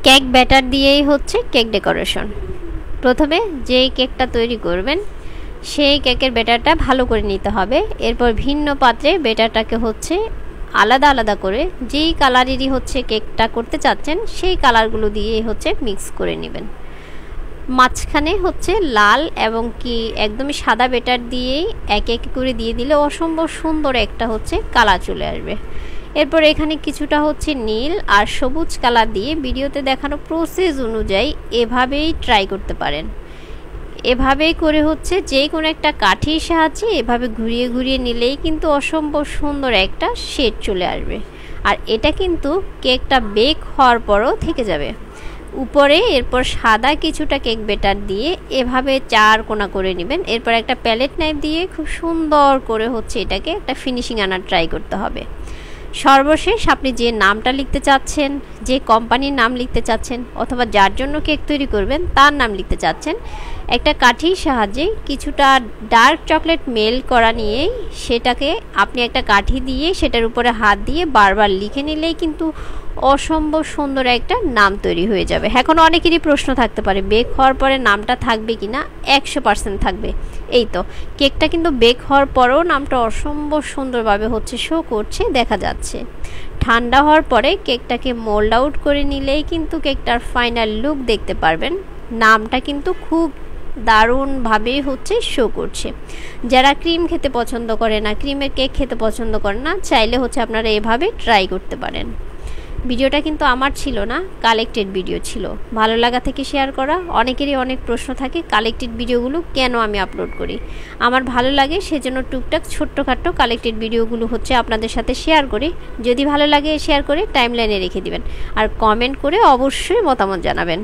Cake batter দিয়েই হচ্ছে cake decoration. প্রথমে যেই কেকটা তৈরি করবেন সেই কেকের ব্যাটারটা ভালো করে নিতে হবে। এরপর ভিন্ন পাত্রে ব্যাটারটাকে হচ্ছে আলাদা আলাদা করে যেই কালারেরই হচ্ছে কেকটা করতে চাচ্ছেন সেই কালারগুলো দিয়ে হচ্ছে মিক্স করে নেবেন। মাঝখানে হচ্ছে লাল এবং কি একদমই সাদা ব্যাটার দিয়েই এক এক করে দিয়ে দিলে অসম্ভব সুন্দর একটা হচ্ছে কালার চলে আসবে। এরপর এখানে কিছুটা হচ্ছে নীল আর সবুজ কালার দিয়ে ভিডিওতে দেখানো প্রসেস অনুযায়ী এভাবেই ট্রাই করতে পারেন। এভাবেই করে হচ্ছে যে কোনো একটা কাঠির সাহায্যে এভাবে ঘুরিয়ে ঘুরিয়ে নিলেই কিন্তু অসম্ভব সুন্দর একটা শেড চলে আসবে। আর এটা কিন্তু কেকটা বেক হওয়ার পরও থেকে যাবে। উপরে এরপর সাদা কিছুটা কেক ব্যাটার দিয়ে এভাবে 4 কোণা করে নেবেন। এরপর একটা প্যালেট নাইফ দিয়ে খুব সুন্দর করে হচ্ছে এটাকে একটা ফিনিশিং আনার ট্রাই করতে হবে। সর্বশেষ আপনি যে নামটা লিখতে চাচ্ছেন, যে কোম্পানির নাম লিখতে চাচ্ছেন অথবা যার জন্য কেক তৈরি করবেন তার নাম লিখতে চাচ্ছেন, একটা কাঠির সাহায্যে কিছুটা ডার্ক চকলেট মেল্ট করা নিয়েই সেটাকে আপনি একটা কাঠি দিয়ে সেটার উপরে হাত দিয়ে বারবার লিখে নিলেই কিন্তু অসম্ভব সুন্দর একটা নাম তৈরি হয়ে যাবে। এখন অনেকেরই প্রশ্ন থাকতে পারে বেক হওয়ার পরে নামটা থাকবে কি না। 100% থাকবে। এই তো কেকটা কিন্তু বেক হওয়ার পরেও নামটা অসম্ভব সুন্দরভাবে হচ্ছে শো করছে, দেখা যাচ্ছে। ঠান্ডা হওয়ার পরে কেকটাকে মোল্ড আউট করে নিলেই কিন্তু কেকটার ফাইনাল লুক দেখতে পারবেন। নামটা কিন্তু খুব দারুণভাবে হচ্ছে শো করছে। যারা ক্রিম খেতে পছন্দ করে না, ক্রিমের কেক খেতে পছন্দ করে না, চাইলে হচ্ছে আপনারা এভাবে ট্রাই করতে পারেন। ভিডিওটা কিন্তু আমার ছিল না, কালেক্টেড ভিডিও ছিল। ভালো লাগা থেকে শেয়ার করা। অনেকেরই অনেক প্রশ্ন থাকে কালেক্টেড ভিডিওগুলো কেন আমি আপলোড করি। আমার ভালো লাগে সেজন্য টুকটাক ছোট্টখাট্টো কালেক্টেড ভিডিওগুলো হচ্ছে আপনাদের সাথে শেয়ার করি। যদি ভালো লাগে শেয়ার করে টাইমলাইনে রেখে দিবেন আর কমেন্ট করে অবশ্যই মতামত জানাবেন।